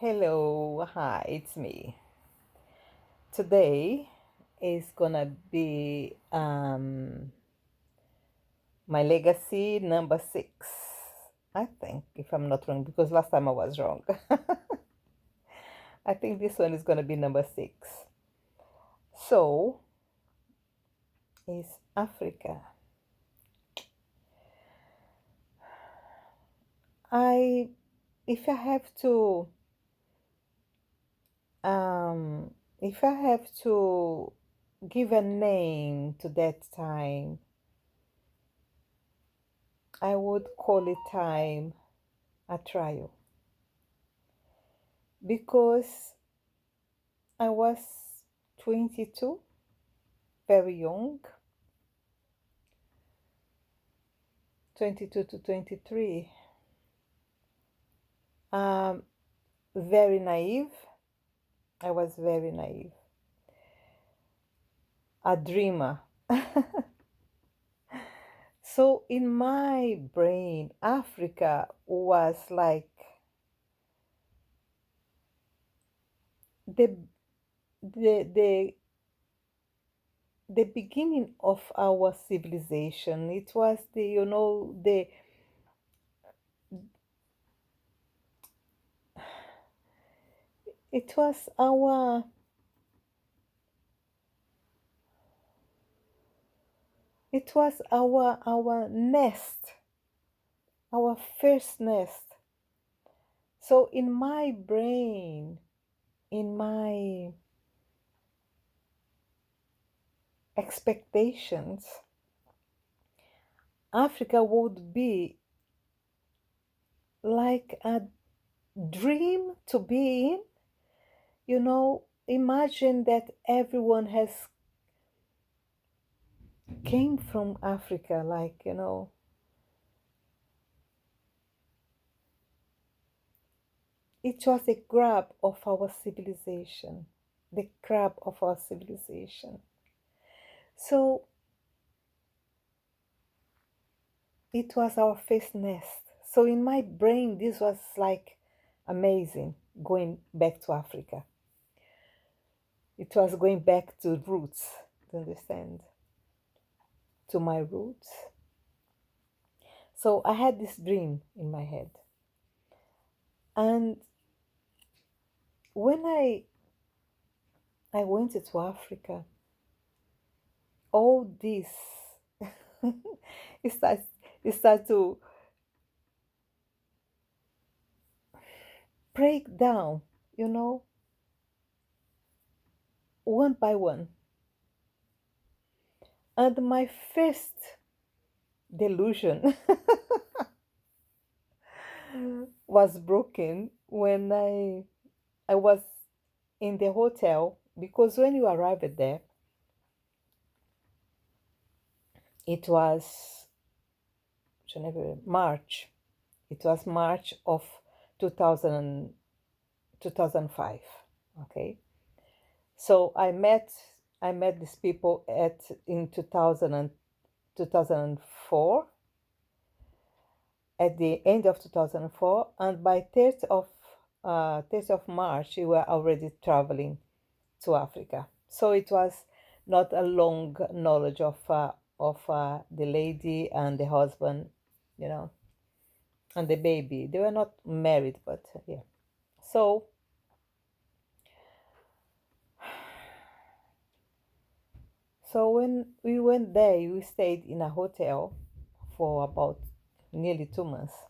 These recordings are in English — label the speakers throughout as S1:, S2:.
S1: Hello, hi, it's me. Today is gonna be my legacy number six. I think, if I'm not wrong, because last time I was wrong. I think this one is gonna be number six. So, is Africa. I, if I have to, um, if I have to give a name to that time, I would call it time a trial because I was 22, very young, 22 to 23, um, very naive. I was very naive, a dreamer. So in my brain, Africa was like the the the the beginning of our civilization. It was the it was our nest, our first nest. So in my brain, in my expectations, Africa would be like a dream to be in. Imagine that everyone has came from Africa, like, it was a grab of our civilization, the crab of our civilization. So it was our first nest. So in my brain, this was like amazing going back to Africa. It was going back to roots, to understand, to my roots. So I had this dream in my head. And when I went to Africa, all this it starts it starts to break down, you know, one by one. And my first delusion was broken when I was in the hotel, because when you arrived there, it was March. It was March of 2000, 2005. Okay. So I met these people at in 2004, at the end of 2004, and by 30th of March we were already traveling to Africa. So it was not a long knowledge of the lady and the husband, you know, and the baby. They were not married, but yeah. So when we went there, we stayed in a hotel for about nearly 2 months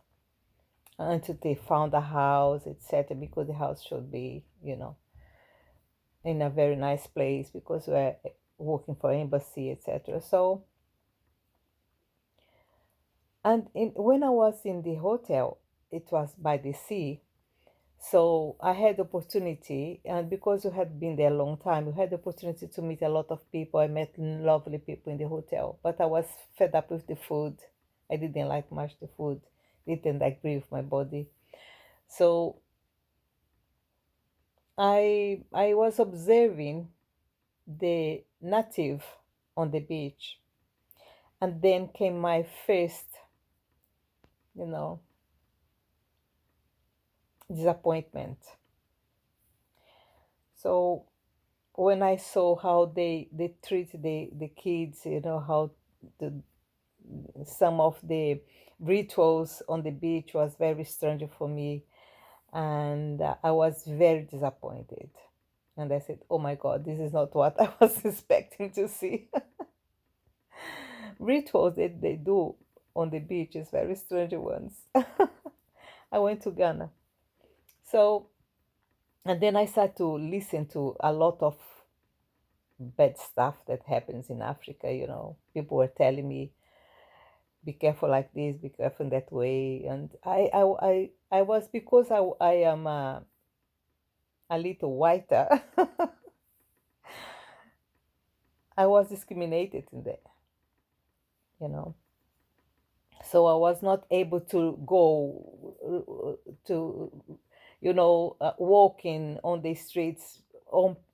S1: until they found a house, etc. Because the house should be, in a very nice place because we're working for embassy, etc. So, when I was in the hotel, it was by the sea. So I had the opportunity, and because we had been there a long time, we had the opportunity to meet a lot of people. I met lovely people in the hotel, but I was fed up with the food. I didn't like much the food. Didn't agree with my body. So I was observing the native on the beach, and then came my first, you know, disappointment. So when I saw how they treat the kids, how the, some of the rituals on the beach was very strange for me, and I was very disappointed. And I said, "Oh my God, this is not what I was expecting to see." Rituals that they do on the beach is very strange ones. I went to Ghana, so and then I started to listen to a lot of bad stuff that happens in Africa. People were telling me, "Be careful like this, be careful that way," and I was, because I am a little whiter. I was discriminated in there, you know. So I was not able to go to, walking on the streets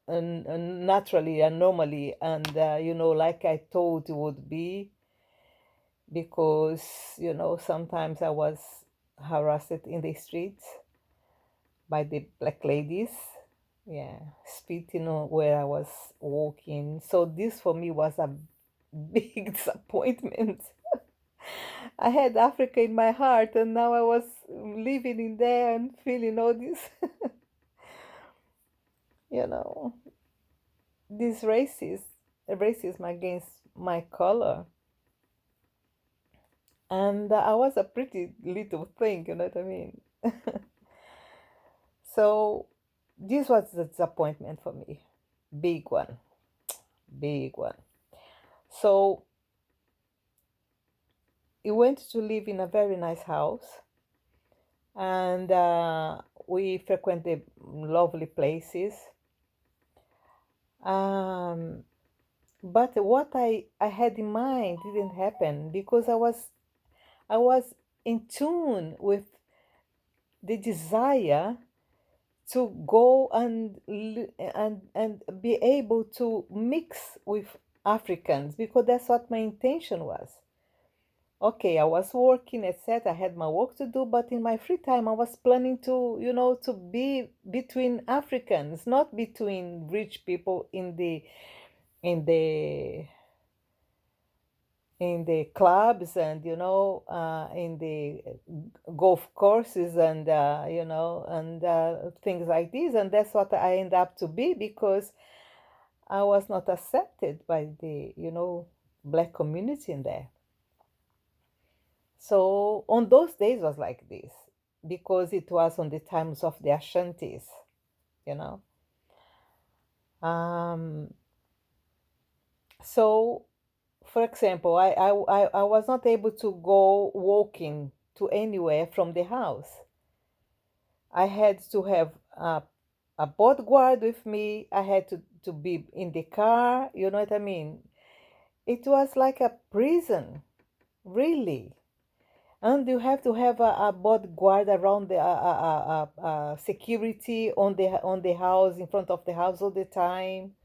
S1: and naturally and normally, and like I thought it would be, because sometimes I was harassed in the streets by the black ladies, yeah, spitting on where I was walking. So this for me was a big disappointment. I had Africa in my heart, and now I was living in there and feeling all this, you know, this racism against my color. And I was a pretty little thing, you know what I mean? So this was a disappointment for me. Big one, big one. So we went to live in a very nice house, and we frequented lovely places. Um, but what I had in mind didn't happen, because I was in tune with the desire to go and be able to mix with Africans, because that's what my intention was. Okay, I was working, etc. I had my work to do, but in my free time, I was planning to, to be between Africans, not between rich people in the in the clubs, and in the golf courses, and things like this. And that's what I end up to be, because I was not accepted by the black community in there. So on those days was like this, because it was on the times of the Ashantis, you know. Um, so, for example, I was not able to go walking to anywhere from the house. I had to have a bodyguard with me. I had to be in the car, you know what I mean? It was like a prison, really. And you have to have a bodyguard around the security on the house, in front of the house all the time.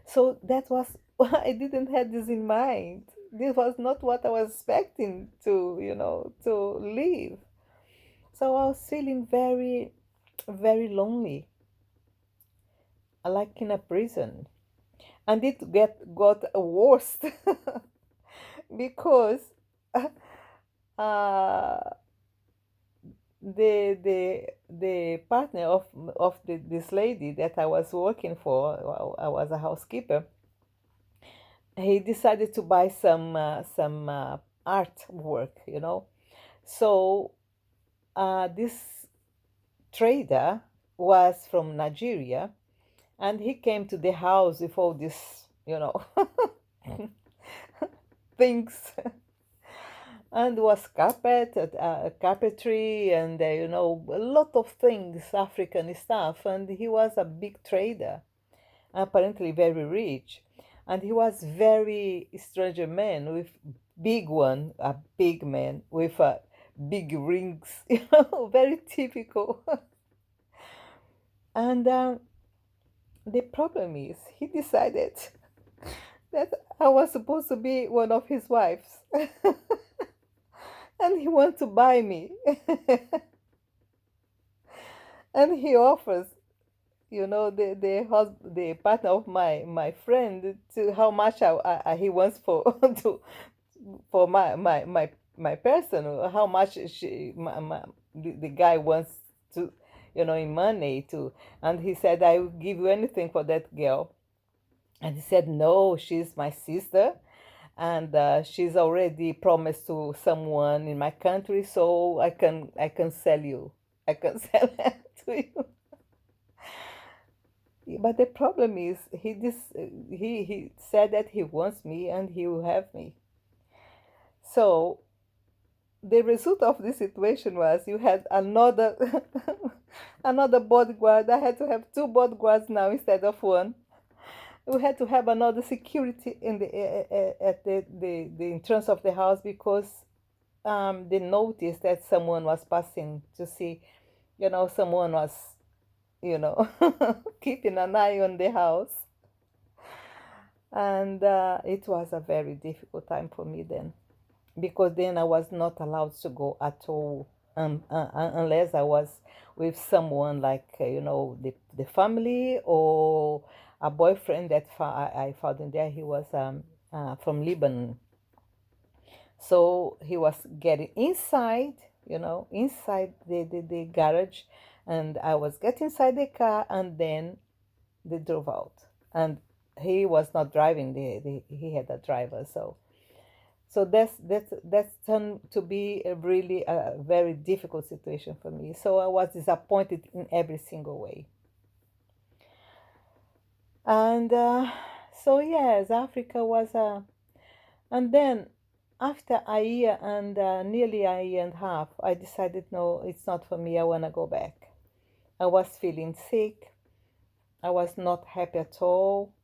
S1: So that was I didn't have this in mind. This was not what I was expecting to live. So I was feeling very, very lonely, like in a prison. And it got worse because uh, the partner of this lady that I was working for, I was a housekeeper. He decided to buy some artwork, So this trader was from Nigeria, and he came to the house with all this, things, and was carpentry, and a lot of things, African stuff. And he was a big trader, apparently very rich, and he was very strange man, with a big man with big rings, very typical. And the problem is, he decided that I was supposed to be one of his wives, and he wants to buy me. And he offers the partner of my friend, to how much he wants for to for my person, or how much the guy wants to, in money to. And he said, I will give you anything for that girl. And he said, no, she's my sister, and she's already promised to someone in my country, so I can sell you. I can sell her to you. But the problem is, he said that he wants me and he will have me. So the result of this situation was, you had another another bodyguard. I had to have two bodyguards now instead of one. We had to have another security in the at the entrance of the house, because they noticed that someone was passing to see, someone was, you know keeping an eye on the house. And it was a very difficult time for me then, because then I was not allowed to go at all, unless I was with someone like, the family, or a boyfriend that I found in there. He was from Lebanon, so he was getting inside, inside the garage, and I was getting inside the car, and then they drove out, and he was not driving. He had a driver, so that's turned to be a very difficult situation for me. So I was disappointed in every single way. And so yes, Africa was a. And then after a year and nearly a year and a half, I decided, no, it's not for me. I want to go back. I was feeling sick. I was not happy at all.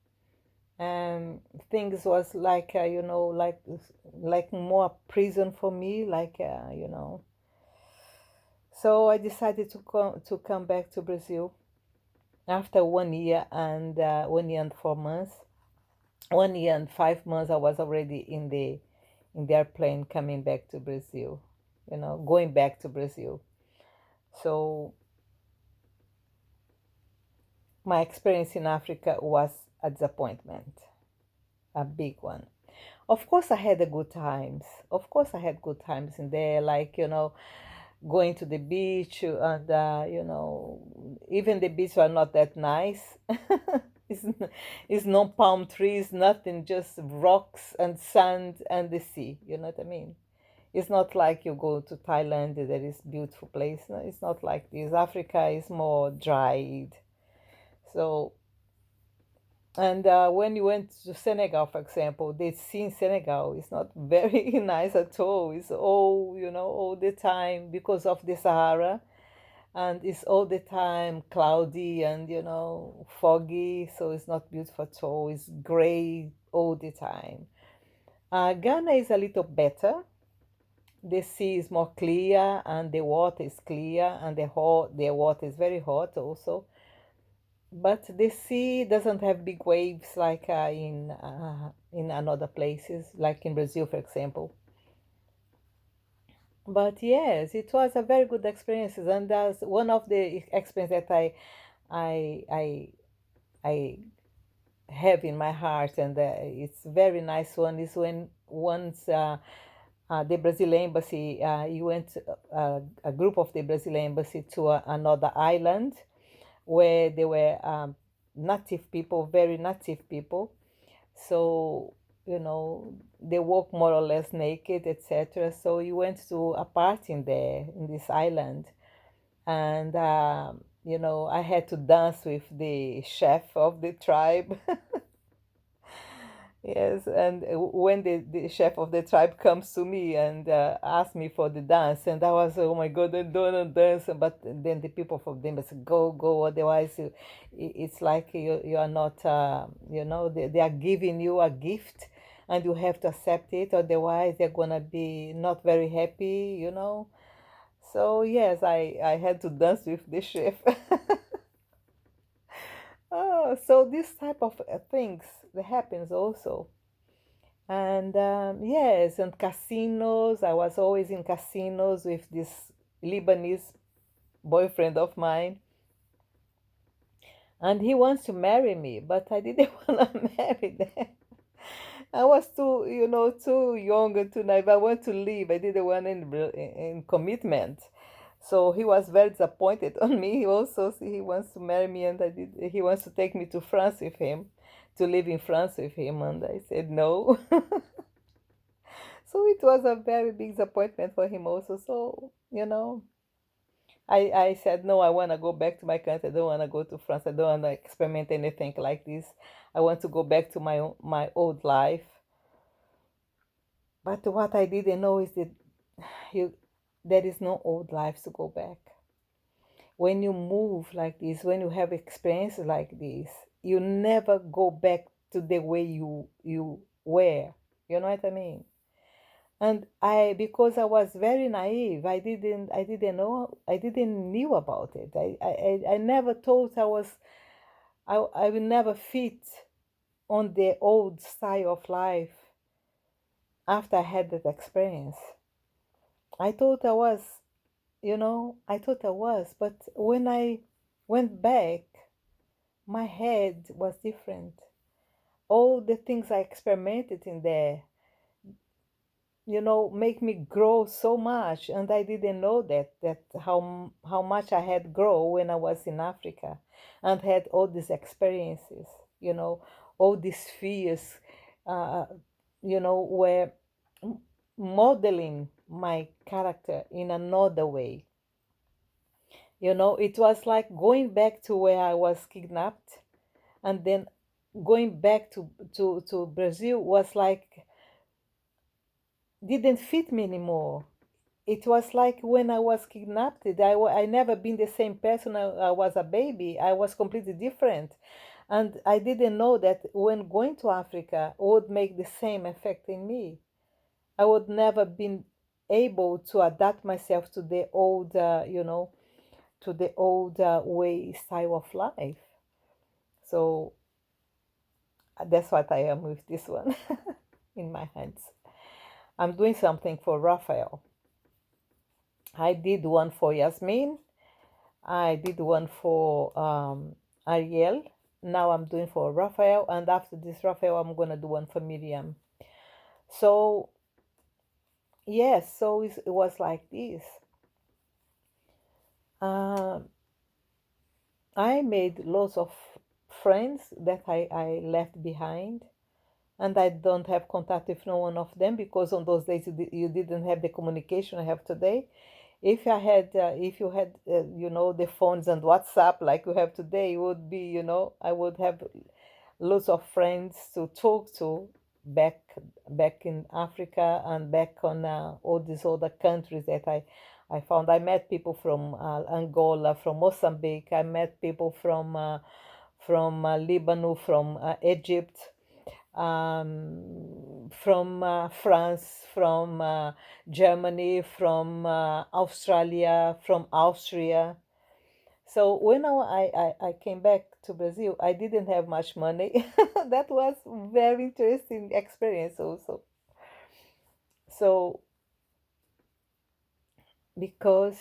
S1: And things was like, like more prison for me, like, so I decided to come back to Brazil after 1 year and 1 year and 4 months. 1 year and 5 months, I was already in the airplane coming back to Brazil, going back to Brazil. So my experience in Africa was a disappointment, a big one. Of course, I had the good times. Of course, I had good times in there, like, going to the beach, and even the beach are not that nice. it's, it's no palm trees, nothing, just rocks and sand and the sea. You know what I mean? It's not like you go to Thailand, there is beautiful place. No, it's not like this. Africa is more dried. So, and when you went to Senegal, for example, the sea in Senegal is not very nice at all. It's all, all the time, because of the Sahara, and it's all the time cloudy and, foggy. So it's not beautiful at all. It's gray all the time. Ghana is a little better. The sea is more clear, and the water is clear, and the water is very hot also. But the sea doesn't have big waves like in another places, like in Brazil, for example. But yes, it was a very good experience, and that's one of the experience that I I I have in my heart, and it's very nice one, is when once the Brazilian embassy, you went, a group of the Brazilian embassy, to another island where there were native people, very native people. So, they walk more or less naked, etc. So you went to a party in there, in this island. And, I had to dance with the chef of the tribe. Yes, and when the chef of the tribe comes to me and asks me for the dance, and I was, oh my God, I don't know dance. But then the people from them say, go, go, otherwise it's like you are not, they are giving you a gift, and you have to accept it, otherwise they're gonna be not very happy. So yes, I had to dance with the chef. Oh, so this type of things that happens also. And yes, and casinos. I was always in casinos with this Lebanese boyfriend of mine. and he wants to marry me, but I didn't want to marry them. I was too, too young and too naive. I want to leave. I didn't want in commitment. So he was very disappointed on me. He wants to marry me, and he wants to take me to France with him, to live in France with him, and I said no. So it was a very big disappointment for him also. So I said no. I want to go back to my country. I don't want to go to France. I don't want to experiment anything like this. I want to go back to my old life. But what I didn't know is that you there is no old life to go back. When you move like this, when you have experiences like this, you never go back to the way you were. You know what I mean? And because I was very naive, I didn't knew about it. I never thought I will never fit on the old style of life after I had that experience. I thought I was, I thought I was, but when I went back, my head was different. All the things I experimented in there, make me grow so much, and I didn't know that how much I had grown when I was in Africa, and had all these experiences, you know, all these fears, uh, were modeling my character in another way. It was like going back to where I was kidnapped, and then going back to Brazil was like didn't fit me anymore. It was like when I was kidnapped, I never been the same person I was a baby. I was completely different. And I didn't know that when going to Africa would make the same effect in me. I would never been able to adapt myself to the old, to the old way, style of life. So that's what I am with this one in my hands. I'm doing something for Raphael. I did one for Yasmin. I did one for Ariel. Now I'm doing for Raphael, and after this Raphael, I'm gonna do one for Miriam. So yes, so it was like this. Uh, I made lots of friends that I left behind, and I don't have contact with no one of them because on those days you didn't have the communication I have today. If you had, the phones and WhatsApp like you have today, it would be, I would have lots of friends to talk to back back in Africa and back on all these other countries that I found. I met people from Angola, from Mozambique. I met people from Lebanon, from Egypt, from France, from Germany, from Australia, from Austria. So when I came back to Brazil, I didn't have much money. That was very interesting experience also. So because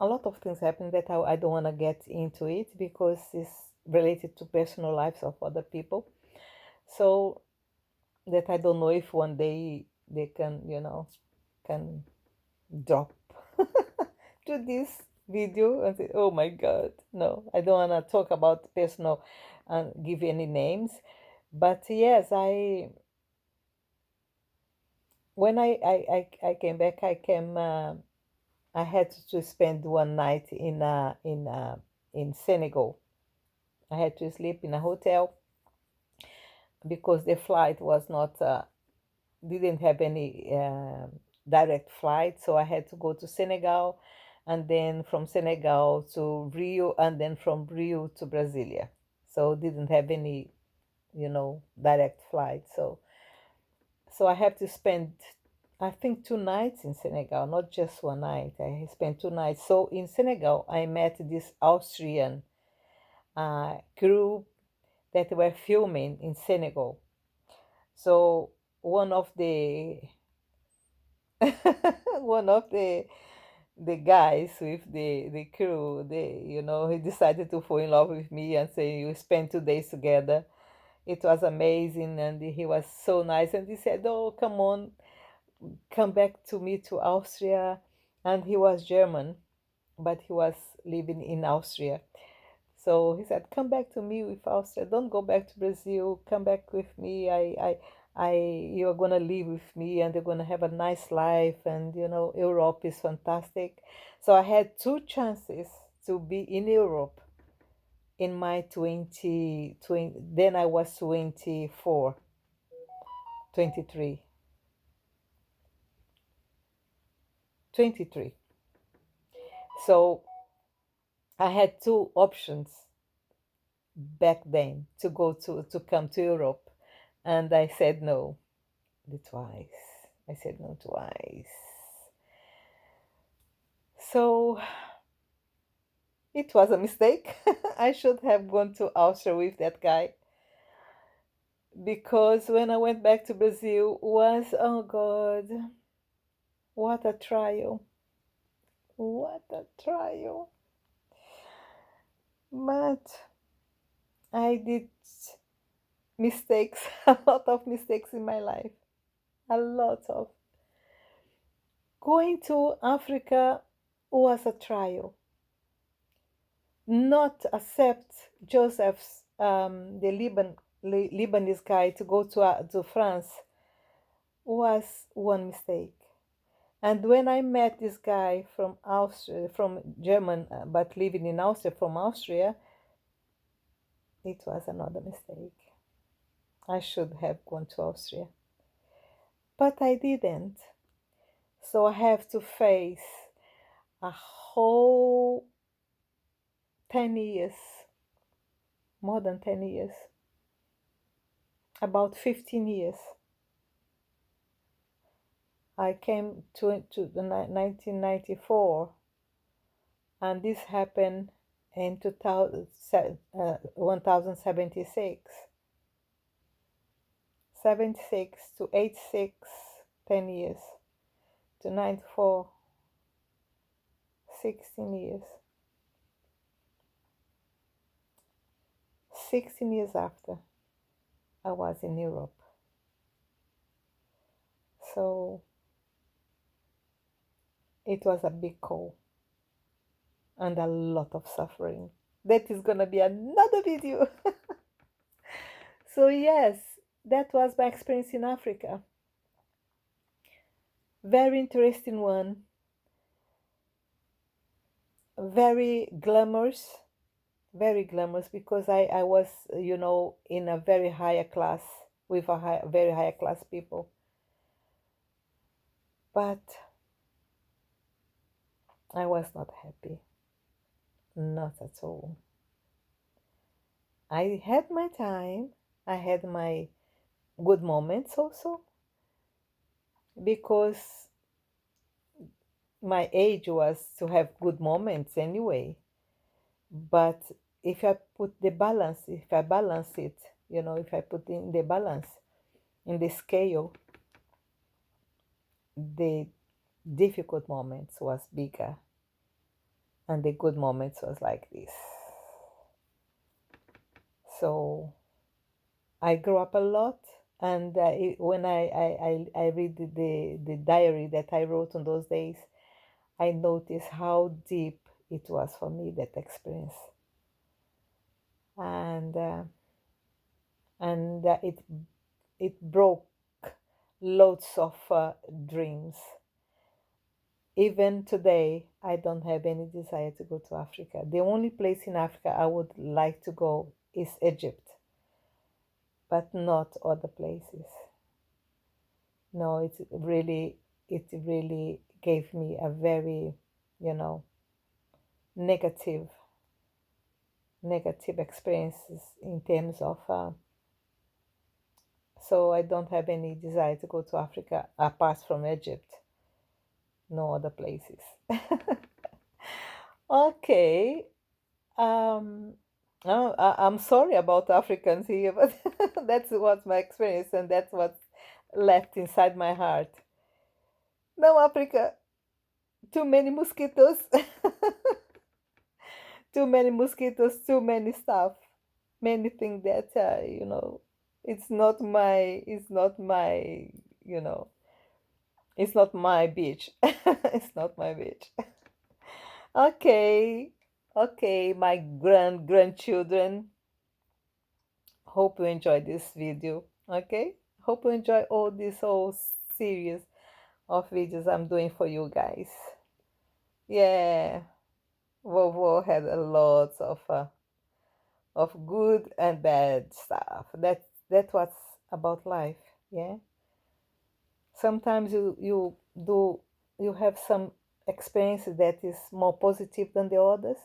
S1: a lot of things happened that I don't want to get into it because it's related to personal lives of other people. So that I don't know if one day they can drop to this video and say, "Oh my God, no, I don't want to talk about personal and give any names." But yes, when I came back, I had to spend one night in Senegal. I had to sleep in a hotel because the flight was not didn't have any direct flight, so I had to go to Senegal, and then from Senegal to Rio, and then from Rio to Brasilia. So didn't have any, direct flight. So I have to spend, I think, 2 nights in Senegal, not just one night. I spent 2 nights. So in Senegal, I met this Austrian crew that were filming in Senegal. So one of the one of the the guys with the crew, he decided to fall in love with me and say we spent 2 days together. It was amazing, and he was so nice. And he said, "Oh, come on, come back to me to Austria." And he was German, but he was living in Austria. So he said, "Come back to me with Austria. Don't go back to Brazil. Come back with me. You're gonna live with me, and you're gonna have a nice life. And Europe is fantastic." So I had two chances to be in Europe in my 2020. Then I was 24, 23, 23. So I had two options back then to come to Europe, and I said no the twice. I said no twice. So it was a mistake. I should have gone to Austria with that guy, because when I went back to Brazil was, oh God, what a trial. What a trial. But I did mistakes, a lot of mistakes in my life. A lot of. Going to Africa was a trial. Not accept Joseph's, the Lebanese guy, to go to France was one mistake. And when I met this guy from Austria, from German, but living in Austria, from Austria, it was another mistake. I should have gone to Austria, but I didn't. So I have to face a whole 10 years, more than 10 years, about 15 years. I came to the 1994, and this happened in 1076. 76 to 86, 10 years, to 94, 16 years. 16 years after, I was in Europe. So it was a big call and a lot of suffering. That is going to be another video. So, yes, that was my experience in Africa. Very interesting one. Very glamorous. Very glamorous, because I was, in a very higher class with very higher class people. But I was not happy. Not at all. I had my time. I had my good moments also, because my age was to have good moments anyway. But if I balance it, if I put in the balance in the scale, the difficult moments was bigger, and the good moments was like this. So I grew up a lot, and when I read the diary that I wrote on those days, I noticed how deep it was for me, that experience, and it broke loads of dreams. Even today, I don't have any desire to go to Africa. The only place in Africa I would like to go is Egypt, but not other places. No, it really gave me a very, you know, negative, negative experiences in terms of. So I don't have any desire to go to Africa apart from Egypt. No other places. Okay. Um, oh, I'm sorry about Africans here, but that's what my experience, and that's what left inside my heart. No, Africa, too many mosquitoes. Too many mosquitoes, too many stuff, many things that it's not my you know it's not my beach. It's not my beach. Okay, okay, my grandchildren, hope you enjoy this video. Okay, hope you enjoy all this whole series of videos I'm doing for you guys. Yeah, Vovo had a lot of good and bad stuff. That's what's about life. Yeah. Sometimes you have some experience that is more positive than the others,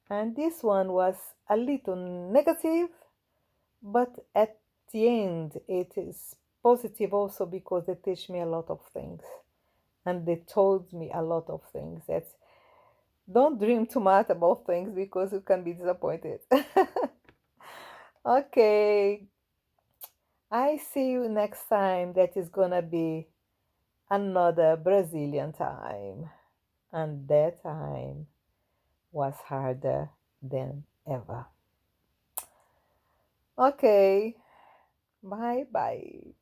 S1: and this one was a little negative, but at the end it is positive also because they teach me a lot of things, and they told me a lot of things that don't dream too much about things because you can be disappointed. Okay, I see you next time. That is gonna be another Brazilian time. And that time was harder than ever. Okay, bye bye.